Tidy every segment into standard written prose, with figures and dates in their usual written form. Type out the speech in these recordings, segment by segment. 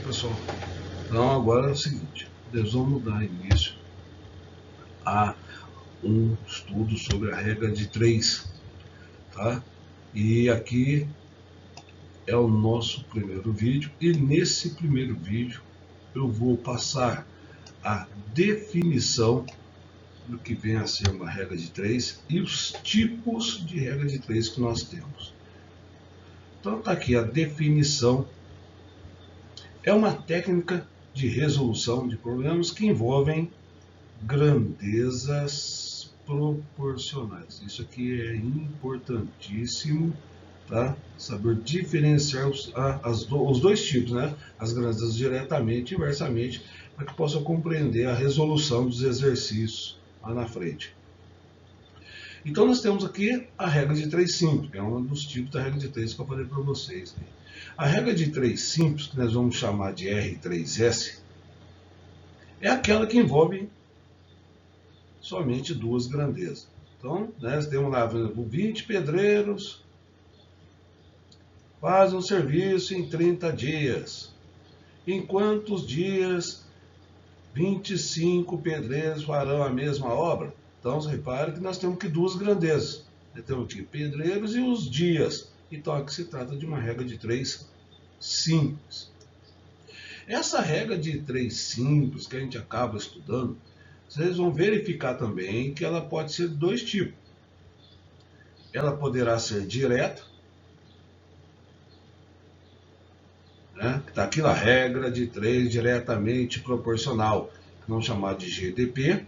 pessoal? Então agora é o seguinte, nós vamos dar início a um estudo sobre a regra de 3, tá? E aqui é o nosso primeiro vídeo, e nesse primeiro vídeo eu vou passar a definição do que vem a ser uma regra de 3 e os tipos de regra de 3 que nós temos. Então está aqui a definição. É uma técnica de resolução de problemas que envolvem grandezas proporcionais. Isso aqui é importantíssimo, tá? Saber diferenciar os dois tipos, né? As grandezas diretamente e inversamente, para que possa compreender a resolução dos exercícios lá na frente. Então nós temos aqui a regra de 3 simples, que é um dos tipos da regra de 3 que eu falei para vocês. A regra de 3 simples, que nós vamos chamar de R3S, é aquela que envolve somente duas grandezas. Então, nós temos lá, por exemplo, 20 pedreiros fazem um serviço em 30 dias. Em quantos dias 25 pedreiros farão a mesma obra? Então, você repara que nós temos aqui duas grandezas. Nós temos aqui pedreiros e os dias. Então, aqui se trata de uma regra de 3 simples. Essa regra de 3 simples que a gente acaba estudando, vocês vão verificar também que ela pode ser de dois tipos. Ela poderá ser direta, né? Está aqui a regra de 3 diretamente proporcional, que vamos chamar de GDP.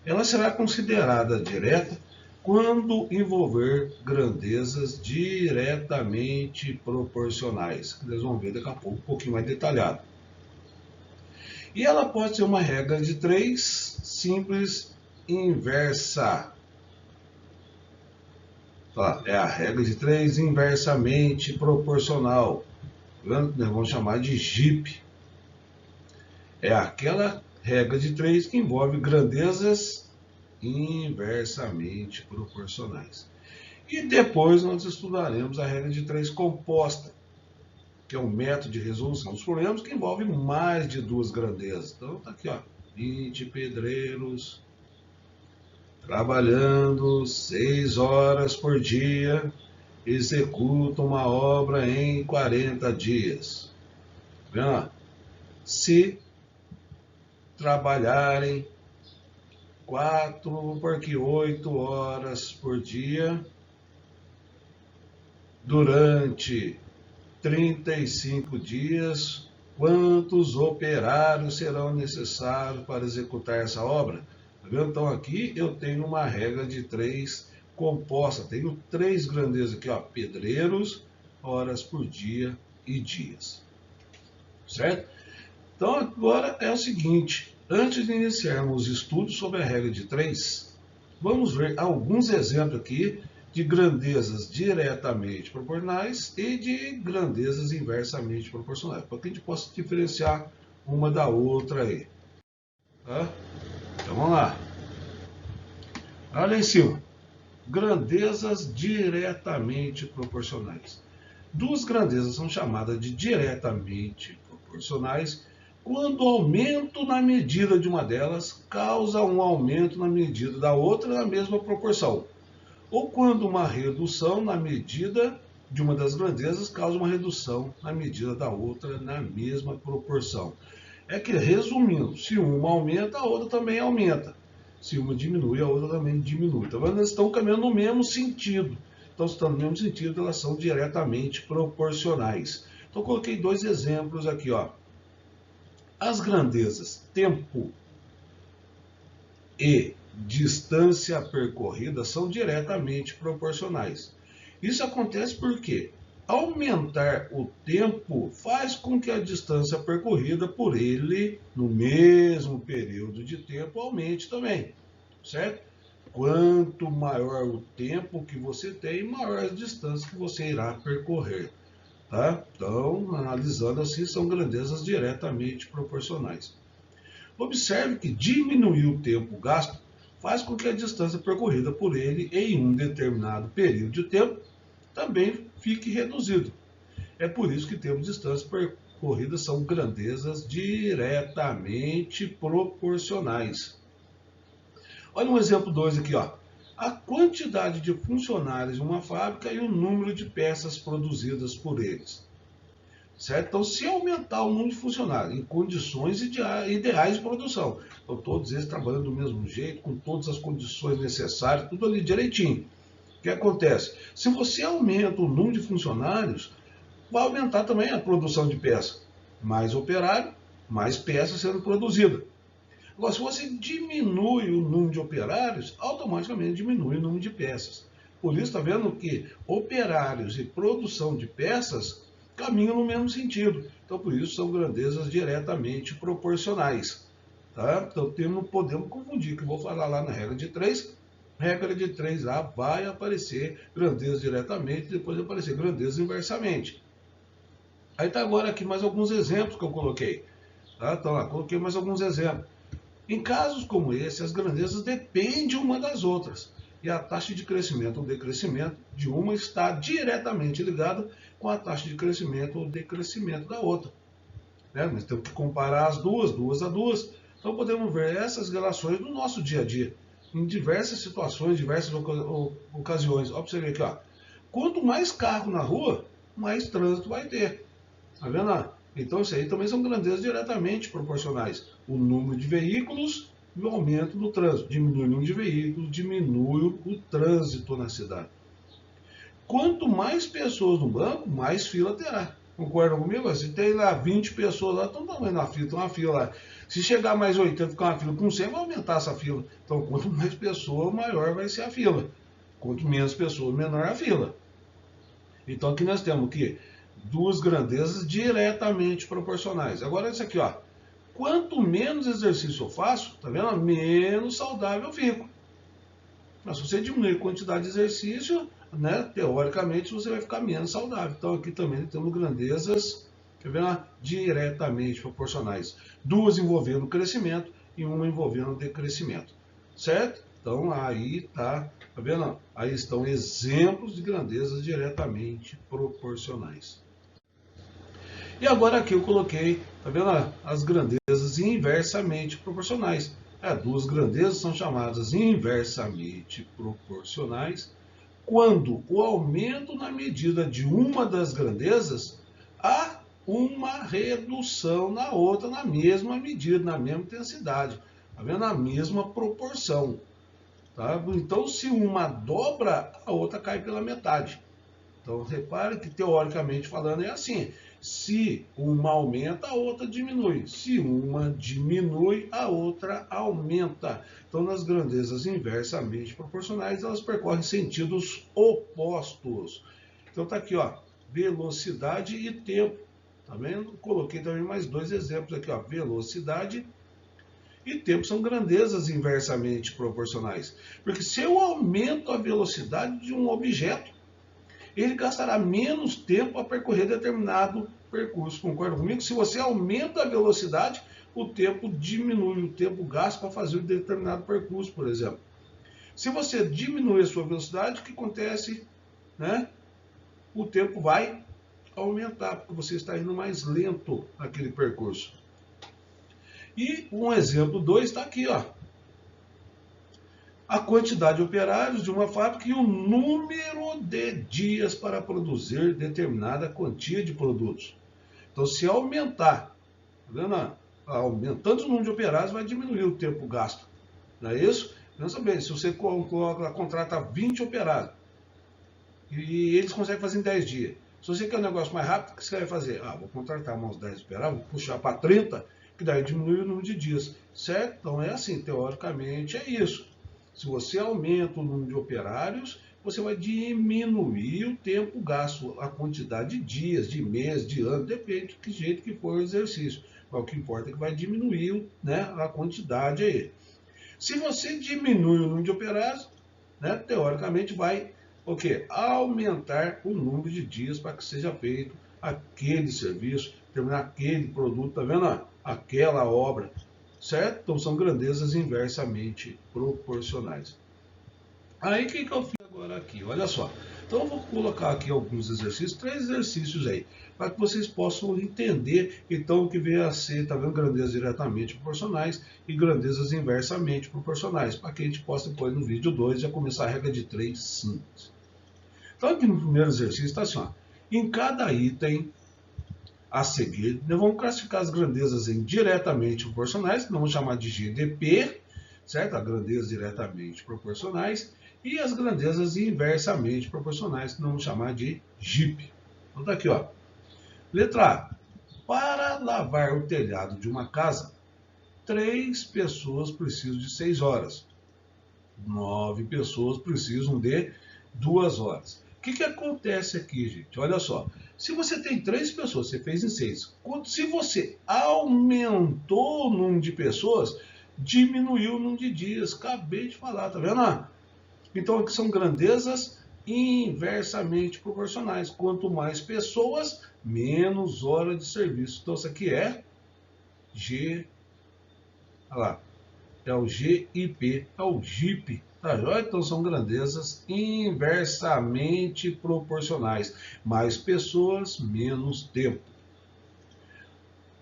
Ela será considerada direta quando envolver grandezas diretamente proporcionais, que nós vamos ver daqui a pouco um pouquinho mais detalhado. E ela pode ser uma regra de 3 simples inversa. Tá? É a regra de 3 inversamente proporcional. Nós vamos chamar de GIP. É aquela regra de 3 que envolve grandezas inversamente proporcionais. E depois nós estudaremos a regra de 3 composta, que é um método de resolução dos problemas que envolve mais de duas grandezas. Então está aqui, ó, 20 pedreiros trabalhando 6 horas por dia, executam uma obra em 40 dias. Vendo? Se trabalharem 8 horas por dia durante 35 dias, quantos operários serão necessários para executar essa obra? Então aqui eu tenho uma regra de 3 composta, tenho 3 grandezas aqui, ó, pedreiros, horas por dia e dias. Certo? Então agora é o seguinte, antes de iniciarmos os estudos sobre a regra de 3, vamos ver alguns exemplos aqui de grandezas diretamente proporcionais e de grandezas inversamente proporcionais, para que a gente possa diferenciar uma da outra aí. Tá? Então vamos lá. Olha em cima. Grandezas diretamente proporcionais. Duas grandezas são chamadas de diretamente proporcionais quando o aumento na medida de uma delas causa um aumento na medida da outra na mesma proporção, ou quando uma redução na medida de uma das grandezas causa uma redução na medida da outra na mesma proporção. É que, resumindo, se uma aumenta, a outra também aumenta. Se uma diminui, a outra também diminui. Então, elas estão caminhando no mesmo sentido. Então, se estão no mesmo sentido, elas são diretamente proporcionais. Então, coloquei 2 exemplos aqui, ó. As grandezas tempo e distância percorrida são diretamente proporcionais. Isso acontece porque aumentar o tempo faz com que a distância percorrida por ele no mesmo período de tempo aumente também, certo? Quanto maior o tempo que você tem, maior a distância que você irá percorrer. Tá? Então, analisando assim, são grandezas diretamente proporcionais. Observe que diminuir o tempo gasto faz com que a distância percorrida por ele em um determinado período de tempo também fique reduzido. É por isso que temos distâncias percorridas são grandezas diretamente proporcionais. Olha um exemplo 2 aqui, ó. A quantidade de funcionários em uma fábrica e o número de peças produzidas por eles. Certo? Então, se aumentar o número de funcionários em condições ideais de produção, então todos eles trabalhando do mesmo jeito, com todas as condições necessárias, tudo ali direitinho. O que acontece? Se você aumenta o número de funcionários, vai aumentar também a produção de peças. Mais operário, mais peças sendo produzidas. Agora, se você diminui o número de operários, automaticamente diminui o número de peças. Por isso, está vendo que operários e produção de peças caminham no mesmo sentido. Então, por isso, são grandezas diretamente proporcionais. Tá? Então, não podemos confundir, que eu vou falar lá na regra de 3. Regra de 3A vai aparecer grandezas diretamente, depois vai aparecer grandezas inversamente. Aí está agora aqui mais alguns exemplos que eu coloquei. Tá? Então, lá, coloquei mais alguns exemplos. Em casos como esse, as grandezas dependem uma das outras. E a taxa de crescimento ou decrescimento de uma está diretamente ligada com a taxa de crescimento ou decrescimento da outra. Nós temos que comparar as duas a duas. Então podemos ver essas relações no nosso dia a dia, em diversas situações, diversas ocasiões. Olha para você ver aqui, ó. Quanto mais carro na rua, mais trânsito vai ter. Tá vendo? Então isso aí também são grandezas diretamente proporcionais. O número de veículos e o aumento do trânsito. Diminui o número de veículos, diminui o trânsito na cidade. Quanto mais pessoas no banco, mais fila terá. Concordam comigo? Se tem lá 20 pessoas lá, estão também na fila, tem uma fila lá. Se chegar mais 80, ficar uma fila com 100, vai aumentar essa fila. Então, quanto mais pessoas, maior vai ser a fila. Quanto menos pessoas, menor a fila. Então, aqui nós temos que duas grandezas diretamente proporcionais. Agora, isso aqui, ó. Quanto menos exercício eu faço, tá vendo? Menos saudável eu fico. Mas se você diminuir a quantidade de exercício, né, teoricamente você vai ficar menos saudável. Então aqui também temos grandezas, quer ver, diretamente proporcionais. Duas envolvendo crescimento e uma envolvendo decrescimento. Certo? Então aí tá vendo? Aí estão exemplos de grandezas diretamente proporcionais. E agora aqui eu coloquei, tá vendo? As grandezas inversamente proporcionais. Duas grandezas são chamadas inversamente proporcionais quando o aumento na medida de uma das grandezas há uma redução na outra na mesma medida, na mesma intensidade, tá vendo? Na mesma proporção. Tá? Então, se uma dobra, a outra cai pela metade. Então, repare que, teoricamente falando, é assim. Se uma aumenta, a outra diminui. Se uma diminui, a outra aumenta. Então, nas grandezas inversamente proporcionais, elas percorrem sentidos opostos. Então, está aqui, ó, velocidade e tempo. Tá vendo? Coloquei também mais dois exemplos aqui, ó, velocidade e tempo são grandezas inversamente proporcionais. Porque se eu aumento a velocidade de um objeto, ele gastará menos tempo a percorrer determinado percurso. Concorda comigo? Se você aumenta a velocidade, o tempo diminui, o tempo gasto para fazer um determinado percurso, por exemplo. Se você diminui a sua velocidade, o que acontece? Né? O tempo vai aumentar, porque você está indo mais lento naquele percurso. E um exemplo 2 está aqui, ó. A quantidade de operários de uma fábrica e o número de dias para produzir determinada quantia de produtos. Então, se aumentar, tá vendo? Aumentando o número de operários, vai diminuir o tempo gasto. Não é isso? Pensa bem, se você contrata 20 operários e eles conseguem fazer em 10 dias. Se você quer um negócio mais rápido, o que você vai fazer? Vou contratar uns 10 operários, vou puxar para 30, que daí diminui o número de dias. Certo? Então é assim, teoricamente é isso. Se você aumenta o número de operários, você vai diminuir o tempo gasto, a quantidade de dias, de mês, de ano, depende do jeito que for o exercício. Mas o que importa é que vai diminuir, né, a quantidade aí. Se você diminui o número de operários, né, teoricamente vai aumentar o número de dias para que seja feito aquele serviço, terminar aquele produto, tá vendo? Aquela obra. Certo? Então são grandezas inversamente proporcionais. Aí o que eu fiz agora aqui? Olha só. Então eu vou colocar aqui alguns exercícios, 3 exercícios aí, para que vocês possam entender então o que vem a ser, tá vendo, grandezas diretamente proporcionais e grandezas inversamente proporcionais, para que a gente possa depois no vídeo 2 já começar a regra de 3 simples. Então aqui no primeiro exercício está assim, ó, em cada item a seguir, nós vamos classificar as grandezas em diretamente proporcionais, que nós vamos chamar de GDP, certo? As grandezas diretamente proporcionais, e as grandezas inversamente proporcionais, que nós vamos chamar de GIP. Então tá aqui, ó. Letra A. Para lavar o telhado de uma casa, 3 pessoas precisam de 6 horas. 9 pessoas precisam de 2 horas. O que acontece aqui, gente? Olha só. Se você tem 3 pessoas, você fez em 6. Se você aumentou o número de pessoas, diminuiu o número de dias. Acabei de falar, tá vendo? Então, aqui são grandezas inversamente proporcionais. Quanto mais pessoas, menos hora de serviço. Então, isso aqui é G. Olha lá. É o GIP, é o GIP. Tá, então são grandezas inversamente proporcionais. Mais pessoas, menos tempo.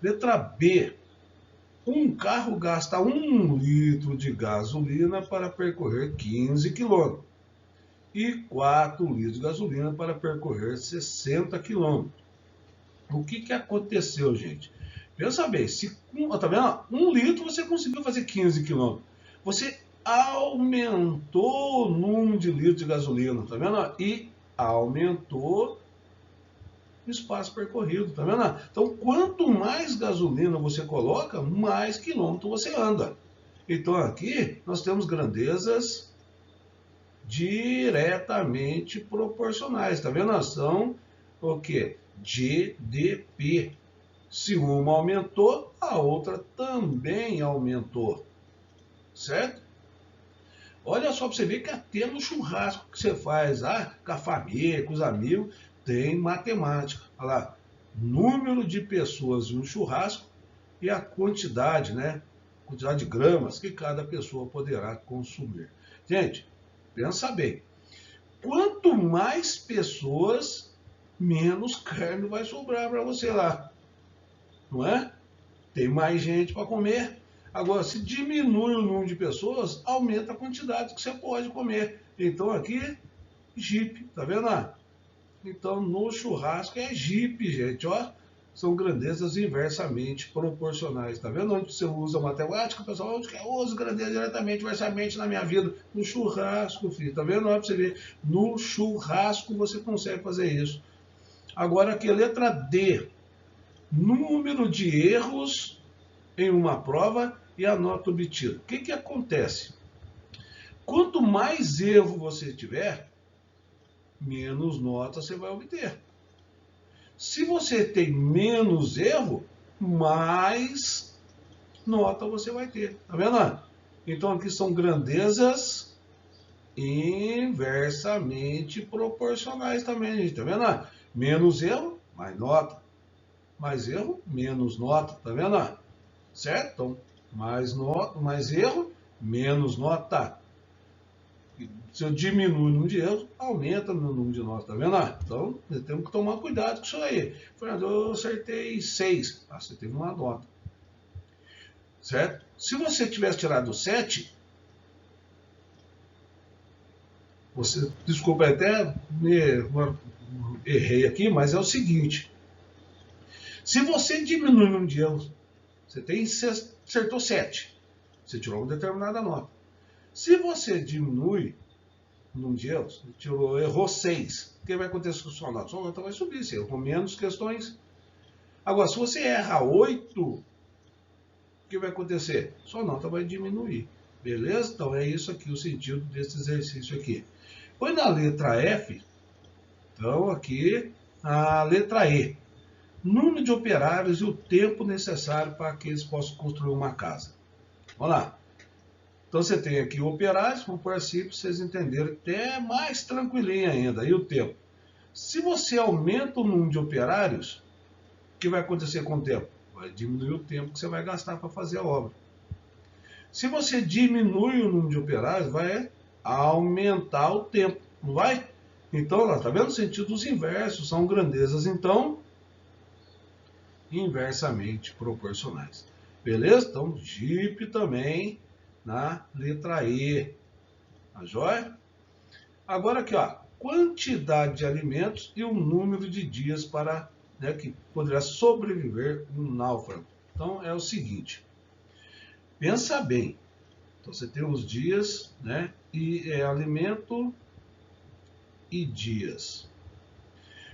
Letra B. Um carro gasta 1 litro de gasolina para percorrer 15 km. E 4 litros de gasolina para percorrer 60 km. O que aconteceu, gente? Pensa bem, se, tá vendo? 1 litro você conseguiu fazer 15 km. Você aumentou o número de litros de gasolina, tá vendo? E aumentou o espaço percorrido, tá vendo? Então, quanto mais gasolina você coloca, mais quilômetro você anda. Então, aqui nós temos grandezas diretamente proporcionais, tá vendo? São o quê? GDP. Se uma aumentou, a outra também aumentou. Certo? Olha só para você ver que até no churrasco que você faz com a família, com os amigos, tem matemática. Olha lá, número de pessoas em um churrasco e a quantidade, né? Quantidade de gramas que cada pessoa poderá consumir. Gente, pensa bem. Quanto mais pessoas, menos carne vai sobrar para você lá. Não é? Tem mais gente para comer. Agora, se diminui o número de pessoas, aumenta a quantidade que você pode comer. Então, aqui, GIP, tá vendo? Então, no churrasco é GIP, gente, ó. São grandezas inversamente proporcionais. Tá vendo onde você usa matemática, pessoal? Onde que eu uso grandeza diretamente, inversamente na minha vida? No churrasco, filho. Tá vendo? Olha pra você ver. No churrasco você consegue fazer isso. Agora, aqui, a letra D. Número de erros em uma prova e a nota obtida. O que acontece? Quanto mais erro você tiver, menos nota você vai obter. Se você tem menos erro, mais nota você vai ter. Tá vendo? Então aqui são grandezas inversamente proporcionais também, gente. Tá vendo? Menos erro, mais nota. Mais erro, menos nota. Tá vendo? Certo? Então, mais erro, menos nota. Se eu diminuo o número de erros, aumenta o número de notas, tá vendo? Então, temos que tomar cuidado com isso aí. Fernando, eu acertei 6. Você teve uma nota. Certo? Se você tivesse tirado 7, desculpa, até errei aqui, mas é o seguinte. Se você diminui o número de erros, você acertou 7. Você tirou uma determinada nota. Se você diminui o número de erros, errou 6, o que vai acontecer com a sua nota? Sua nota vai subir, você errou menos questões. Agora, se você erra 8, o que vai acontecer? Sua nota vai diminuir. Beleza? Então é isso aqui, o sentido desse exercício aqui. Põe na letra F, então aqui a letra E. Número de operários e o tempo necessário para que eles possam construir uma casa. Vamos lá. Então você tem aqui operários, vamos pôr assim para vocês entenderem até mais tranquilinho ainda. E o tempo. Se você aumenta o número de operários, o que vai acontecer com o tempo? Vai diminuir o tempo que você vai gastar para fazer a obra. Se você diminui o número de operários, vai aumentar o tempo, não vai? Então, lá, tá vendo? Sentidos inversos são grandezas, então, inversamente proporcionais. Beleza? Então, Jeep também na letra E. Tá joia? Agora aqui, ó, quantidade de alimentos e o número de dias para, né, que poderá sobreviver um náufrago. Então, é o seguinte. Pensa bem. Então, você tem os dias, né, e alimento e dias.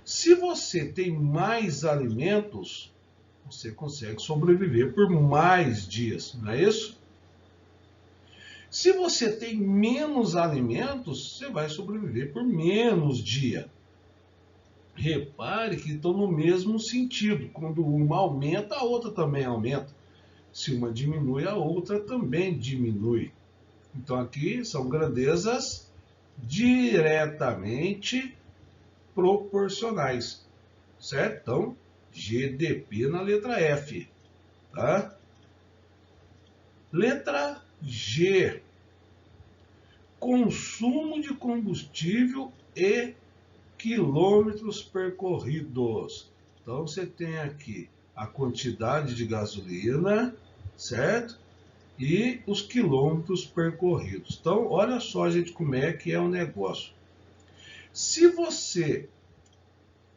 Se você tem mais alimentos, você consegue sobreviver por mais dias, não é isso? Se você tem menos alimentos, você vai sobreviver por menos dia. Repare que estão no mesmo sentido. Quando uma aumenta, a outra também aumenta. Se uma diminui, a outra também diminui. Então aqui são grandezas diretamente proporcionais, certo? Então, GDP na letra F, tá? Letra G, consumo de combustível e quilômetros percorridos. Então, você tem aqui a quantidade de gasolina, certo? E os quilômetros percorridos. Então, olha só, gente, como é que é o negócio. Se você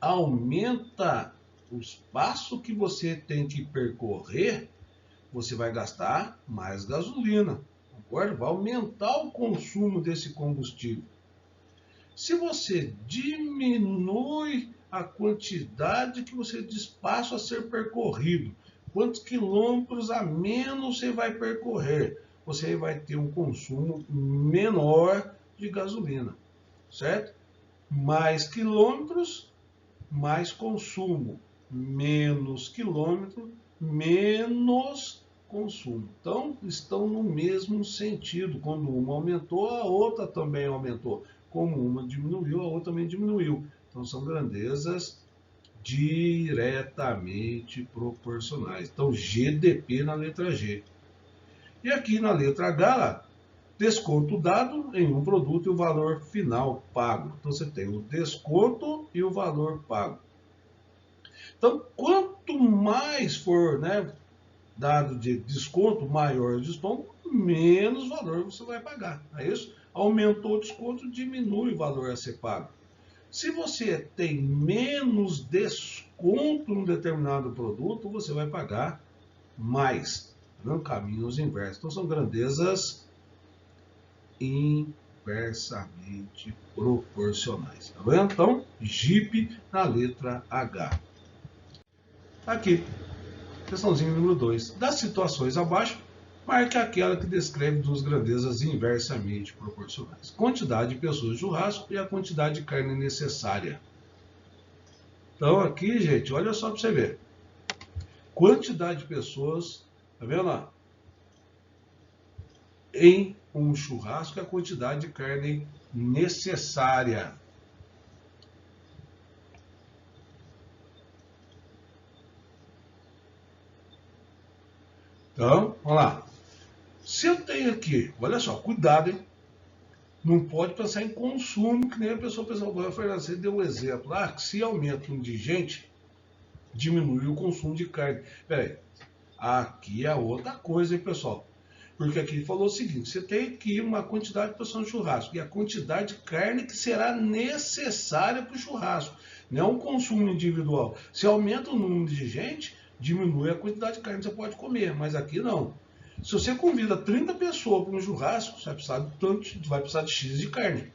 aumenta o espaço que você tem que percorrer, você vai gastar mais gasolina, concorda? Vai aumentar o consumo desse combustível. Se você diminui a quantidade que você de espaço a ser percorrido, quantos quilômetros a menos você vai percorrer, você vai ter um consumo menor de gasolina, certo? Mais quilômetros, mais consumo. Menos quilômetro, menos consumo. Então, estão no mesmo sentido. Quando uma aumentou, a outra também aumentou. Como uma diminuiu, a outra também diminuiu. Então, são grandezas diretamente proporcionais. Então, GDP na letra G. E aqui na letra H, desconto dado em um produto e o valor final pago. Então, você tem o desconto e o valor pago. Então, quanto mais for, né, dado de desconto, maior o desconto, menos valor você vai pagar. É isso? Aumentou o desconto, diminui o valor a ser pago. Se você tem menos desconto em um determinado produto, você vai pagar mais. Não caminhos inversos. Então, são grandezas inversamente proporcionais. Tá vendo? Então, Jeep na letra H. Aqui, questãozinho número 2. Das situações abaixo, marque aquela que descreve duas grandezas inversamente proporcionais. Quantidade de pessoas de churrasco e a quantidade de carne necessária. Então aqui, gente, olha só para você ver. Quantidade de pessoas, tá vendo lá? Em um churrasco e a quantidade de carne necessária. Então, vamos lá. Se eu tenho aqui, olha só, cuidado, hein? Não pode pensar em consumo, que nem a pessoa pensa, Fernando, você deu um exemplo. Ah, que se aumenta o indigente, diminui o consumo de carne. Peraí, aqui é outra coisa, hein, pessoal? Porque aqui falou o seguinte, você tem aqui uma quantidade de pessoas no churrasco e a quantidade de carne que será necessária para o churrasco. Não é um consumo individual. Se aumenta o número de gente, diminui a quantidade de carne que você pode comer, mas aqui não. Se você convida 30 pessoas para um churrasco, você vai precisar de X de carne.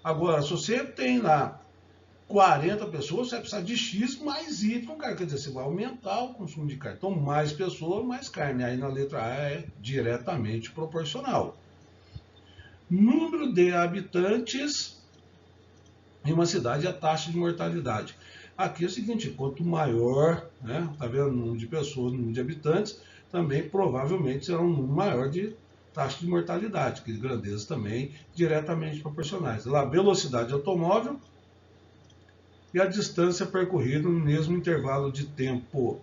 Agora, se você tem lá 40 pessoas, você vai precisar de X mais Y carne. Quer dizer, você vai aumentar o consumo de carne. Então, mais pessoas, mais carne. Aí na letra A é diretamente proporcional. Número de habitantes em uma cidade e a taxa de mortalidade. Aqui é o seguinte, quanto maior, né, tá vendo, o número de pessoas, o número de habitantes, também provavelmente será um número maior de taxa de mortalidade, que grandezas também diretamente proporcionais. Lá, velocidade automóvel e a distância percorrida no mesmo intervalo de tempo.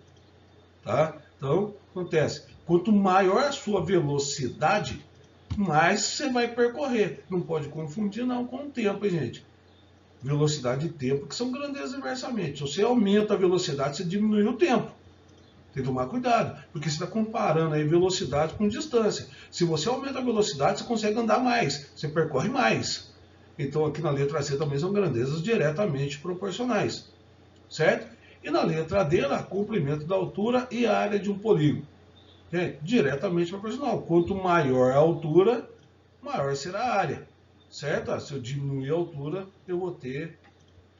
Tá? Então, acontece, quanto maior a sua velocidade, mais você vai percorrer. Não pode confundir não com o tempo, hein, gente. Velocidade e tempo, que são grandezas inversamente. Se você aumenta a velocidade, você diminui o tempo. Tem que tomar cuidado, porque você está comparando aí velocidade com distância. Se você aumenta a velocidade, você consegue andar mais, você percorre mais. Então aqui na letra C também são grandezas diretamente proporcionais, certo? E na letra D, comprimento da altura e a área de um polígono. Diretamente proporcional. Quanto maior a altura, maior será a área, certo? Se eu diminuir a altura, eu vou ter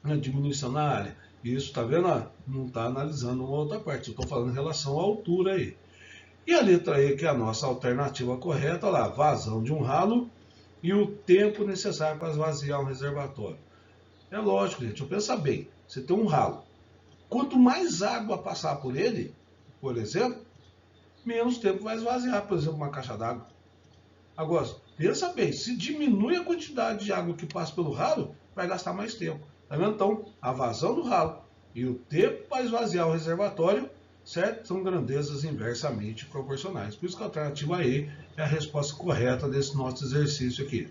uma diminuição na área. Isso, tá vendo? Não está analisando uma outra parte. Eu estou falando em relação à altura aí. E a letra E, que é a nossa alternativa correta, lá, vazão de um ralo e o tempo necessário para esvaziar um reservatório. É lógico, gente, eu penso bem. Você tem um ralo. Quanto mais água passar por ele, por exemplo, menos tempo vai esvaziar, por exemplo, uma caixa d'água. Agora, pensa bem, se diminui a quantidade de água que passa pelo ralo, vai gastar mais tempo. Tá vendo? Então, a vazão do ralo e o tempo para esvaziar o reservatório, certo? São grandezas inversamente proporcionais. Por isso que a alternativa E é a resposta correta desse nosso exercício aqui.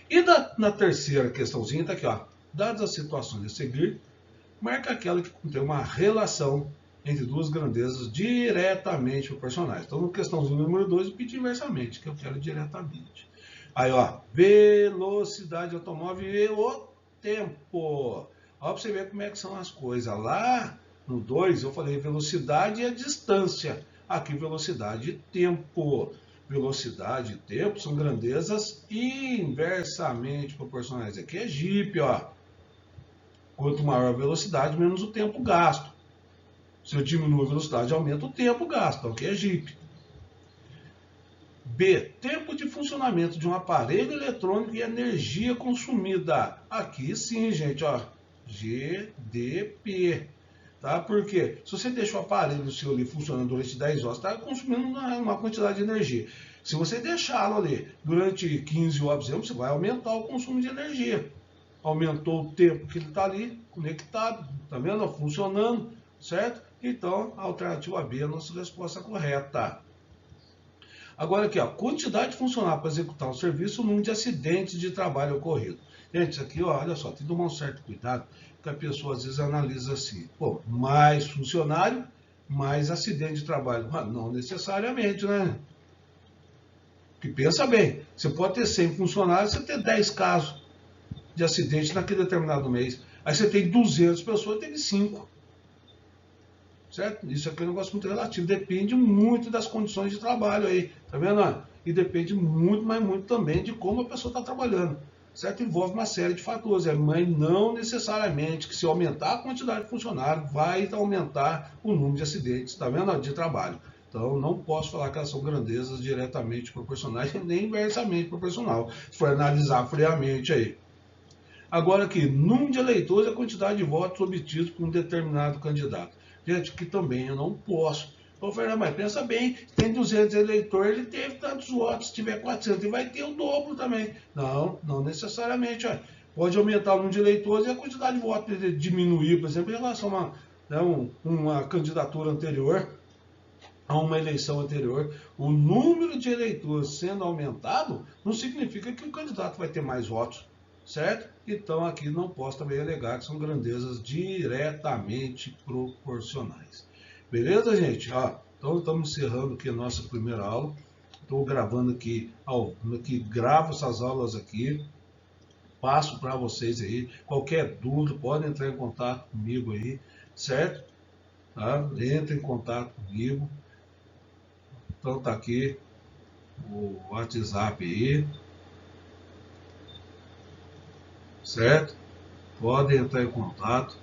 E na terceira questãozinha, está aqui, ó. Dadas as situações a seguir, marca aquela que contém uma relação entre duas grandezas diretamente proporcionais. Então, no questãozinho número 2, eu pedi inversamente, que eu quero diretamente. Aí, ó, velocidade do automóvel e o tempo. Ó, para você ver como é que são as coisas. Lá no 2, eu falei velocidade e a distância. Aqui, velocidade e tempo. Velocidade e tempo são grandezas inversamente proporcionais. Aqui é Jeep, ó. Quanto maior a velocidade, menos o tempo gasto. Se eu diminuo a velocidade, aumenta o tempo gasto. Então, aqui é Jeep. B. Tempo de funcionamento de um aparelho eletrônico e energia consumida. Aqui sim, gente, ó. GDP. Tá? Por quê? Se você deixa o aparelho seu ali funcionando durante 10 horas, está consumindo uma quantidade de energia. Se você deixá-lo ali durante 15 horas, por exemplo, você vai aumentar o consumo de energia. Aumentou o tempo que ele está ali conectado, tá vendo? Funcionando, certo? Então, a alternativa B é a nossa resposta correta. Agora aqui, ó, quantidade de funcionários para executar o serviço, o número de acidentes de trabalho ocorrido. Gente, isso aqui, ó, olha só, tem que tomar um certo cuidado, que a pessoa às vezes analisa assim, pô, mais funcionário, mais acidente de trabalho. Mas não necessariamente, né? Porque pensa bem, você pode ter 100 funcionários, você ter 10 casos de acidente naquele determinado mês. Aí você tem 200 pessoas, teve 5. Certo? Isso aqui é um negócio muito relativo, depende muito das condições de trabalho aí, tá vendo? E depende muito, mas muito também de como a pessoa está trabalhando, certo? Envolve uma série de fatores, mas não necessariamente que se aumentar a quantidade de funcionários vai aumentar o número de acidentes, tá vendo? De trabalho. Então, não posso falar que elas são grandezas diretamente proporcionais nem inversamente proporcional, se for analisar friamente aí. Agora aqui, número de eleitores é a quantidade de votos obtidos por um determinado candidato. Gente, que também eu não posso. Ô, Fernando, mas pensa bem, tem 200 eleitores, ele teve tantos votos, se tiver 400, ele vai ter o dobro também. Não, não necessariamente. Ó. Pode aumentar o número de eleitores e a quantidade de votos diminuir, por exemplo, em relação a uma candidatura anterior, a uma eleição anterior. O número de eleitores sendo aumentado não significa que o candidato vai ter mais votos. Certo? Então aqui não posso também alegar que são grandezas diretamente proporcionais. Beleza, gente? Então estamos encerrando aqui a nossa primeira aula. Estou gravando aqui, gravo essas aulas aqui, passo para vocês aí. Qualquer dúvida, podem entrar em contato comigo aí, certo? Tá? Entre em contato comigo. Então tá aqui o WhatsApp aí. Certo? Podem entrar em contato,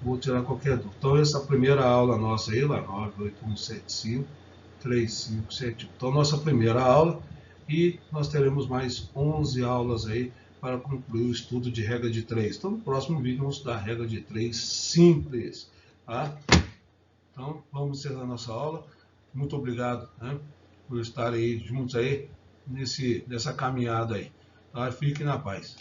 vou tirar qualquer dúvida. Então, essa primeira aula nossa aí, lá, 98175-3571. Então, nossa primeira aula, e nós teremos mais 11 aulas aí para concluir o estudo de regra de 3. Então, no próximo vídeo, vamos estudar a regra de 3 simples. Tá? Então, vamos encerrar a nossa aula. Muito obrigado, né, por estar aí juntos aí nessa caminhada aí. Tá? Fiquem na paz.